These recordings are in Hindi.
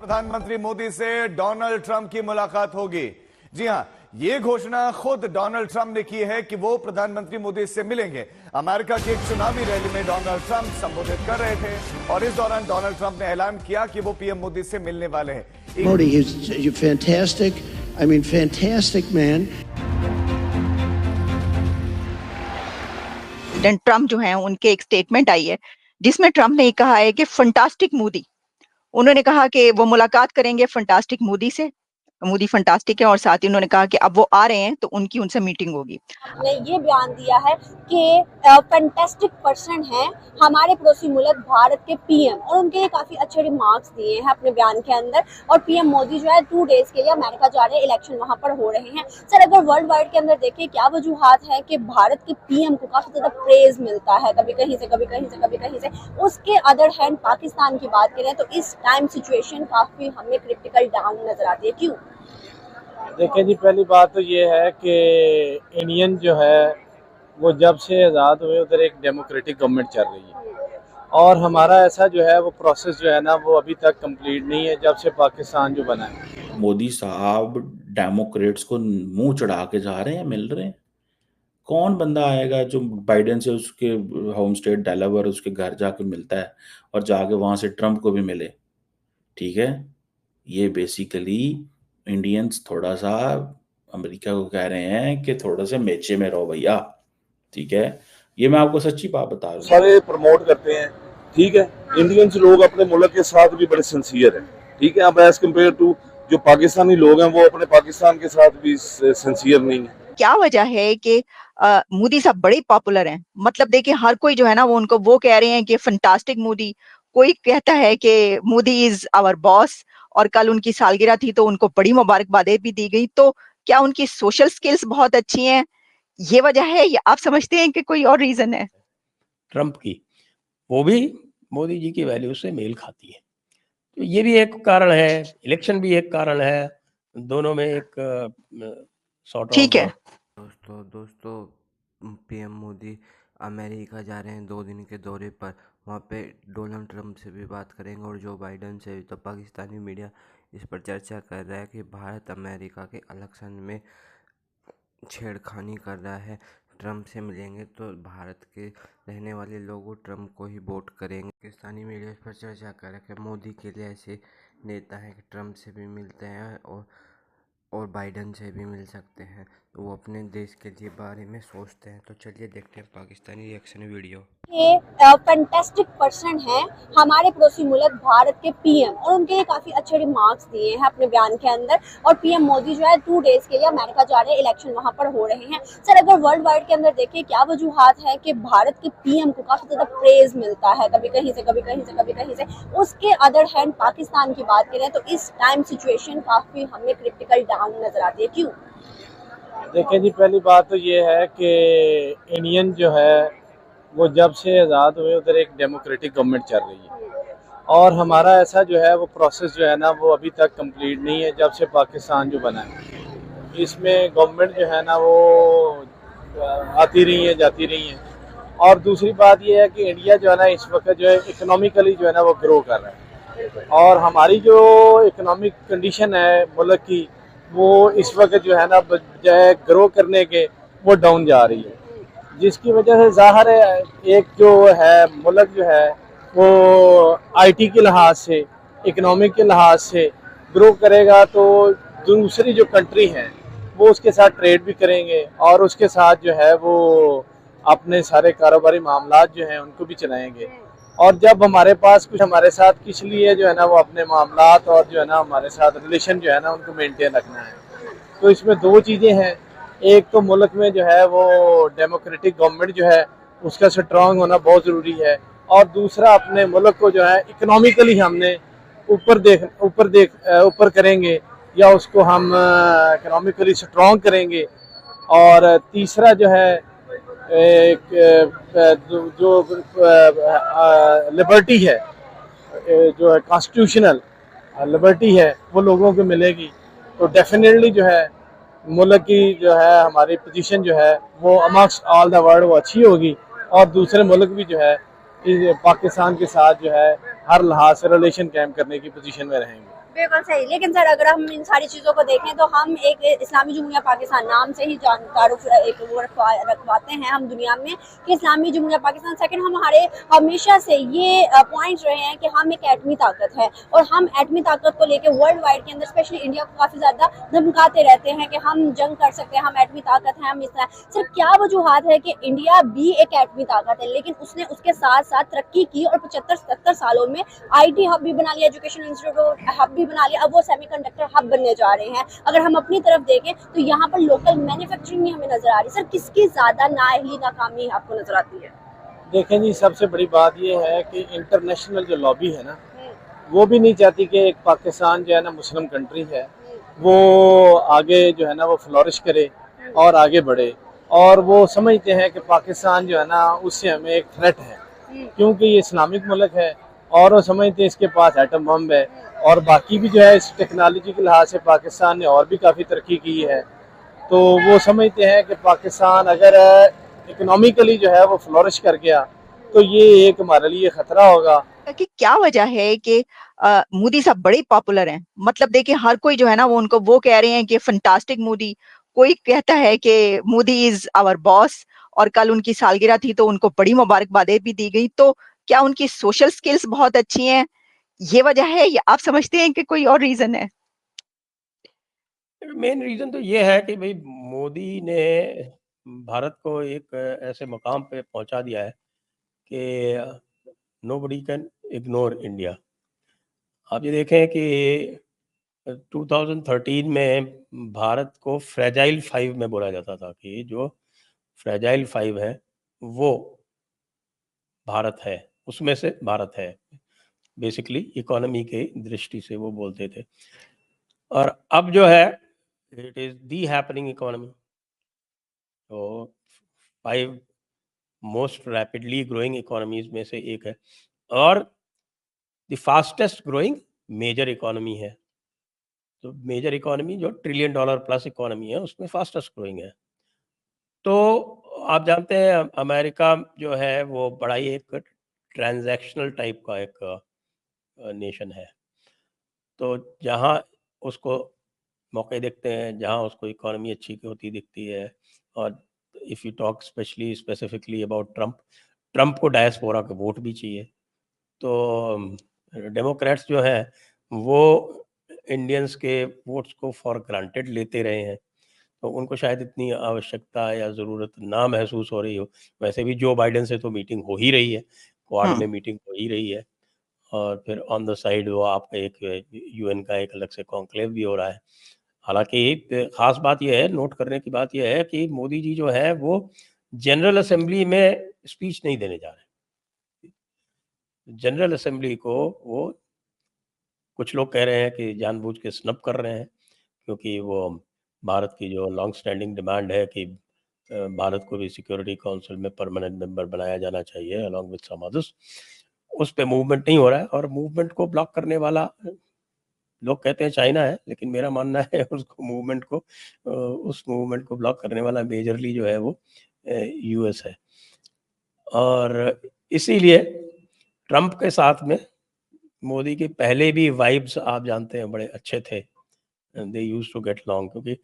प्रधानमंत्री मोदी से डोनाल्ड ट्रंप की मुलाकात होगी। जी हां, ये घोषणा खुद डोनाल्ड ट्रंप ने की है कि वो प्रधानमंत्री मोदी से मिलेंगे। अमेरिका की एक चुनावी रैली में डोनाल्ड ट्रंप संबोधित कर रहे थे और इस दौरान डोनाल्ड ट्रंप ने ऐलान किया कि वो पीएम मोदी से मिलने वाले हैं। Modi is fantastic, I mean fantastic man. President Trump जो हैं उनके एक स्टेटमेंट आई है जिसमें ट्रंप ने कहा है कि फंटास्टिक मोदी, उन्होंने कहा कि वो मुलाकात करेंगे फंटास्टिक मोदी से, मोदी फंटास्टिक है, और साथ ही उन्होंने कहा कि अब वो आ रहे हैं तो उनकी उनसे मीटिंग होगी। हमने ये बयान दिया है कि फैंटास्टिक पर्सन है हमारे पड़ोसी मुल्क भारत के पीएम, और उनके काफी अच्छे रिमार्क्स दिए हैं अपने बयान के अंदर। और पीएम मोदी जो है 2 डेज के लिए अमेरिका जा रहे हैं, इलेक्शन वहां पर हो रहे हैं। सर, अगर वर्ल्ड वाइड के अंदर देखें क्या वजूहात है कि भारत के पीएम को काफी ज्यादा प्रेज मिलता है, कभी कहीं से कभी कहीं से कभी कहीं से। उसके अदर हैंड पाकिस्तान की बात करें तो इस टाइम सिचुएशन काफी हमें क्रिटिकल डाउन नजर आती है। क्यों? देखिए जी, पहली बात तो ये है कि इंडियन जो है वो जब से आज़ाद हुए उधर एक डेमोक्रेटिक गवर्नमेंट चल रही है, और हमारा ऐसा जो है वो प्रोसेस जो है ना वो अभी तक कंप्लीट नहीं है जब से पाकिस्तान जो बना है। मोदी साहब डेमोक्रेट्स को मुंह चढ़ा के जा रहे हैं, मिल रहे हैं। कौन बंदा आएगा जो बाइडेन से उसके होम स्टेट डेलावेयर उसके घर जाके मिलता है और जाके वहां से ट्रंप को भी मिले? ठीक है, ये बेसिकली इंडियंस थोड़ा सा अमेरिका को कह रहे हैं कि थोड़ा सा मेचे में रहो भैया। ठीक है, ये मैं आपको सच्ची बात बता रहा हूँ। सारे प्रमोट करते हैं, ठीक है। इंडियंस लोग अपने मुल्क के साथ भी बड़े सिंसियर है, ठीक है। अब एज कम्पेयर टू जो पाकिस्तानी लोग हैं वो अपने पाकिस्तान के साथ भी सिंसियर नहीं है। क्या वजह है कि मोदी साहब बड़े पॉपुलर हैं? मतलब देखिए, हर कोई जो है ना वो उनको वो कह रहे हैं कि फंटास्टिक मोदी, कोई कहता है कि मोदी इज आवर बॉस, और कल उनकी सालगिरह थी तो उनको बड़ी मुबारकबादें भी दी गई। तो क्या उनकी सोशल स्किल्स बहुत अच्छी हैं, ये वजह है, या आप समझते हैं कि कोई और रीजन है? ट्रंप की वो भी मोदी जी की वैल्यू से मेल खाती है, तो ये भी एक कारण है, इलेक्शन भी एक कारण है, दोनों में एक सॉर्ट ठीक है। दोस्तों पीएम मोदी अमेरिका जा रहे हैं 2 दिन के दौरे पर। वहाँ पे डोनाल्ड ट्रंप से भी बात करेंगे और जो बाइडेन से। तो पाकिस्तानी मीडिया इस पर चर्चा कर रहा है कि भारत अमेरिका के इलेक्शन में छेड़खानी कर रहा है। ट्रंप से मिलेंगे तो भारत के रहने वाले लोग ट्रंप को ही वोट करेंगे। पाकिस्तानी मीडिया इस पर चर्चा कर रहा है कि मोदी के लिए ऐसे नेता हैं कि ट्रंप से भी मिलते हैं और बाइडेन से भी मिल सकते हैं, तो वो अपने देश के लिए बारे में सोचते हैं। तो चलिए देखते हैं पाकिस्तानी रिएक्शन वीडियो। ये फैंटास्टिक पर्सन है हमारे पड़ोसी मुल्क भारत के पीएम, और उनके काफी अच्छे रिमार्क्स दिए हैं अपने बयान के अंदर। और पीएम मोदी जो है 2 डेज के लिए अमेरिका जा रहे हैं, इलेक्शन वहां पर हो रहे हैं। सर, अगर वर्ल्ड वाइड के अंदर देखें क्या वजूहात है कि भारत के पीएम को काफी ज्यादा प्रेज मिलता है, कभी कहीं से कभी कहीं से कभी कहीं से। उसके अदर हैंड पाकिस्तान की बात करें तो इस टाइम सिचुएशन काफी हमें क्रिटिकल डाउन नजर आती है। क्यों? देखिए जी, पहली बात तो ये है कि इंडियन जो है वो जब से आज़ाद हुए उधर एक डेमोक्रेटिक गवर्नमेंट चल रही है, और हमारा ऐसा जो है वो प्रोसेस जो है ना वो अभी तक कंप्लीट नहीं है जब से पाकिस्तान जो बना है। इसमें गवर्नमेंट जो है ना वो आती रही है, जाती रही है। और दूसरी बात ये है कि इंडिया जो है ना इस वक्त जो है इकोनॉमिकली जो है ना वो ग्रो कर रहा है, और हमारी जो इकोनॉमिक कंडीशन है मुल्क की वो इस वक्त जो है ना बजाय ग्रो करने के वो डाउन जा रही है, जिसकी वजह से ज़ाहिर है एक जो है मुल्क जो है वो आईटी के लिहाज से, इकोनॉमिक के लिहाज से ग्रो करेगा तो दूसरी जो कंट्री हैं वो उसके साथ ट्रेड भी करेंगे और उसके साथ जो है वो अपने सारे कारोबारी मामलात जो हैं उनको भी चलाएंगे। और जब हमारे पास कुछ हमारे साथ किस लिए जो है ना वो अपने मामलात और जो है ना हमारे साथ रिलेशन जो है ना उनको मेंटेन रखना है। तो इसमें 2 चीज़ें हैं, एक तो मुल्क में जो है वो डेमोक्रेटिक गवर्नमेंट जो है उसका स्ट्रॉन्ग होना बहुत ज़रूरी है, और दूसरा अपने मुल्क को जो है इकोनॉमिकली हमने ऊपर करेंगे या उसको हम इकोनॉमिकली स्ट्रॉन्ग करेंगे। और तीसरा जो है एक जो लिबर्टी है, जो है कॉन्स्टिट्यूशनल लिबर्टी है वो लोगों को मिलेगी, तो डेफिनेटली जो है मुल्क की जो है हमारी पोजीशन जो है वो अमंगस्ट ऑल द वर्ल्ड वो अच्छी होगी, और दूसरे मुल्क भी जो है पाकिस्तान के साथ जो है हर लिहाज से रिलेशन कायम करने की पोजीशन में रहेंगे। बिल्कुल सही। लेकिन सर अगर हम इन सारी चीज़ों को देखें तो हम एक इस्लामी जमहूरिया पाकिस्तान नाम से ही तारुफ एक वो रखवाते हैं हम दुनिया में कि इस्लामी जमहूरिया पाकिस्तान। सेकंड, हमारे हमेशा से ये पॉइंट रहे हैं कि हम एक एटमी ताकत है और हम एटमी ताकत को लेके वर्ल्ड वाइड के अंदर स्पेशली इंडिया को काफ़ी ज़्यादा धमकाते रहते हैं कि हम जंग कर सकते हैं, हम एटमी ताकत हैं, हम इस तरह। सर क्या वजूहत है कि इंडिया भी एक एटमी ताकत है लेकिन उसने उसके साथ साथ तरक्की की और 75-77 सालों में IT हब भी बना लिया, एजुकेशन इंस्टीट्यूट हब भी बना लिया, अब वो सेमीकंडक्टर हब बनने जा रहे हैं। अगर हम अपनी तरफ देखें तो यहाँ पर लोकल मैन्युफैक्चरिंग हमें नजर आ रही है। सर किसकी ज्यादा नाअहली नाकामी आपको नजर आती है? देखें जी, सबसे बड़ी बात ये है कि इंटरनेशनल जो लॉबी है ना, वो भी नहीं चाहती कि एक पाकिस्तान जो है ना मुस्लिम कंट्री है वो आगे जो है ना वो फ्लोरिश करे और आगे बढ़े, और वो समझते हैं कि पाकिस्तान जो है ना उससे हमें एक थ्रेट है क्योंकि ये इस्लामिक मुल्क है, और वो समझते हैं इसके पास एटम बम है, और बाकी भी जो है इस टेक्नोलॉजी के लिहाज से पाकिस्तान ने और भी काफ़ी तरक्की की है। तो वो समझते हैं कि पाकिस्तान अगर इकोनॉमिकली जो है वो फ्लोरिश कर गया तो ये एक हमारे लिए ख़तरा होगा। कि क्या वजह है कि मोदी साहब बड़े पॉपुलर हैं, मतलब देखिए हर कोई जो है ना वो उनको वो कह रहे हैं कि फंटास्टिक मोदी, कोई कहता है कि मोदी इज आवर बॉस, और कल उनकी सालगिरह थी तो उनको बड़ी मुबारकबादें भी दी गई। तो क्या उनकी सोशल स्किल्स बहुत अच्छी हैं, ये वजह है, या आप समझते हैं कि कोई और रीजन है? मेन रीज़न तो ये है कि भाई मोदी ने भारत को एक ऐसे मकाम पे पहुंचा दिया है कि नोबडी कैन इग्नोर इंडिया। आप ये देखें कि 2013 में भारत को फ्रेजाइल 5 में बोला जाता था कि जो फ्रेजाइल 5 है वो भारत है, उसमें से भारत है। बेसिकली इकोनॉमी के दृष्टि से वो बोलते थे, और अब जो है it is the happening economy. तो 5 मोस्ट रैपिडली ग्रोइंग इकोनॉमीज में से एक है, और the fastest growing major economy है। तो मेजर इकोनॉमी जो $1 ट्रिलियन प्लस इकोनॉमी है उसमें फास्टेस्ट ग्रोइंग है। तो आप जानते हैं अमेरिका जो है वो बड़ा ही एक ट्रांजैक्शनल टाइप का एक नेशन है। तो जहाँ उसको मौके दिखते हैं, जहाँ उसको इकोनॉमी अच्छी होती दिखती है, और if you talk specifically about Trump, Trump को डायस्पोरा के वोट भी चाहिए। तो डेमोक्रेट्स जो हैं वो इंडियंस के वोट्स को फॉर ग्रांटेड लेते रहे हैं, तो उनको शायद इतनी आवश्यकता या ज़रूरत ना महसूस हो रही हो। वैसे भी जो बाइडेन से तो मीटिंग हो ही रही है, क्वाड हम्म। में मीटिंग हो ही रही है, और फिर ऑन द साइड वो आपका एक यूएन का एक अलग से कॉन्क्लेव भी हो रहा है। हालांकि एक खास बात यह है, नोट करने की बात यह है कि मोदी जी जो है वो जनरल असेंबली में स्पीच नहीं देने जा रहे। जनरल असेंबली को वो, कुछ लोग कह रहे हैं कि जानबूझ के स्नब कर रहे हैं, क्योंकि वो भारत की जो लॉन्ग स्टैंडिंग डिमांड है कि भारत को भी सिक्योरिटी काउंसिल में परमानेंट मेंबर बनाया जाना चाहिए अलॉन्ग विद सम अदर्स, उस पे मूवमेंट नहीं हो रहा है। और मूवमेंट को ब्लॉक करने वाला लोग कहते हैं चाइना है, लेकिन मेरा मानना है उसको मूवमेंट को उस मूवमेंट को ब्लॉक करने वाला मेजरली जो है वो यूएस है। और इसीलिए ट्रम्प के साथ में मोदी के पहले भी वाइब्स आप जानते हैं बड़े अच्छे थे, they used to get along, क्योंकि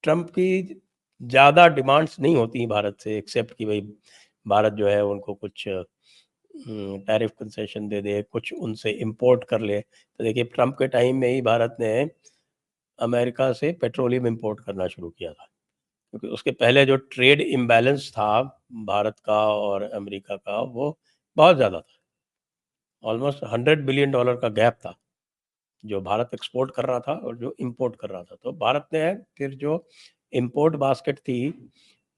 ट्रम्प की ज़्यादा डिमांड्स नहीं होती भारत से, एक्सेप्ट कि भाई भारत जो है उनको कुछ टैरिफ कंसेशन दे दे, कुछ उनसे इंपोर्ट कर ले। तो देखिए ट्रम्प के टाइम में ही भारत ने अमेरिका से पेट्रोलियम इंपोर्ट करना शुरू किया था, क्योंकि उसके पहले जो ट्रेड इम्बैलेंस था भारत का और अमेरिका का वो बहुत ज़्यादा था। ऑलमोस्ट $100 बिलियन का गैप था, जो भारत एक्सपोर्ट कर रहा था और जो इंपोर्ट कर रहा था। तो भारत ने फिर जो इंपोर्ट बास्केट थी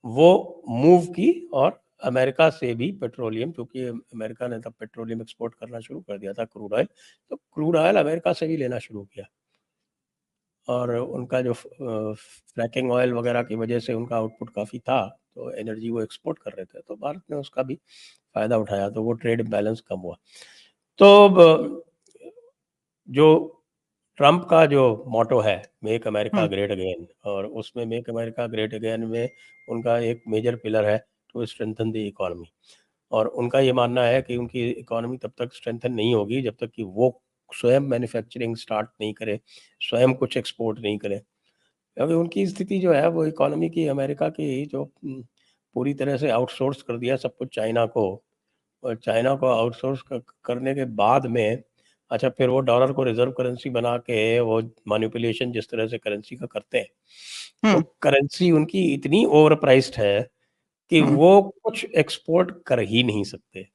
वो मूव की, और अमेरिका से भी पेट्रोलियम, क्योंकि अमेरिका ने तब पेट्रोलियम एक्सपोर्ट करना शुरू कर दिया था, क्रूड ऑयल, तो क्रूड ऑयल अमेरिका से भी लेना शुरू किया। और उनका जो फ्रैकिंग ऑयल वगैरह की वजह से उनका आउटपुट काफ़ी था, तो एनर्जी वो एक्सपोर्ट कर रहे थे, तो भारत ने उसका भी फ़ायदा उठाया, तो वो ट्रेड बैलेंस कम हुआ। तो जो ट्रम्प का जो मोटो है मेक अमेरिका हम्म। ग्रेट अगेन, और उसमें मेक अमेरिका ग्रेट अगेन में उनका एक मेजर पिलर है टू स्ट्रेंथन द इकोनॉमी। और उनका ये मानना है कि उनकी इकोनॉमी तब तक स्ट्रेंथन नहीं होगी जब तक कि वो स्वयं मैन्युफैक्चरिंग स्टार्ट नहीं करे, स्वयं कुछ एक्सपोर्ट नहीं करे। अभी उनकी स्थिति जो है वो इकोनॉमी की अमेरिका की जो पूरी तरह से आउटसोर्स कर दिया सब कुछ चाइना को, और चाइना को आउटसोर्स करने के बाद में अच्छा फिर वो डॉलर को रिजर्व करेंसी बना के वो मैनिपुलेशन जिस तरह से करेंसी का करते हैं, तो करेंसी उनकी इतनी ओवर प्राइस्ड है कि वो कुछ एक्सपोर्ट कर ही नहीं सकते।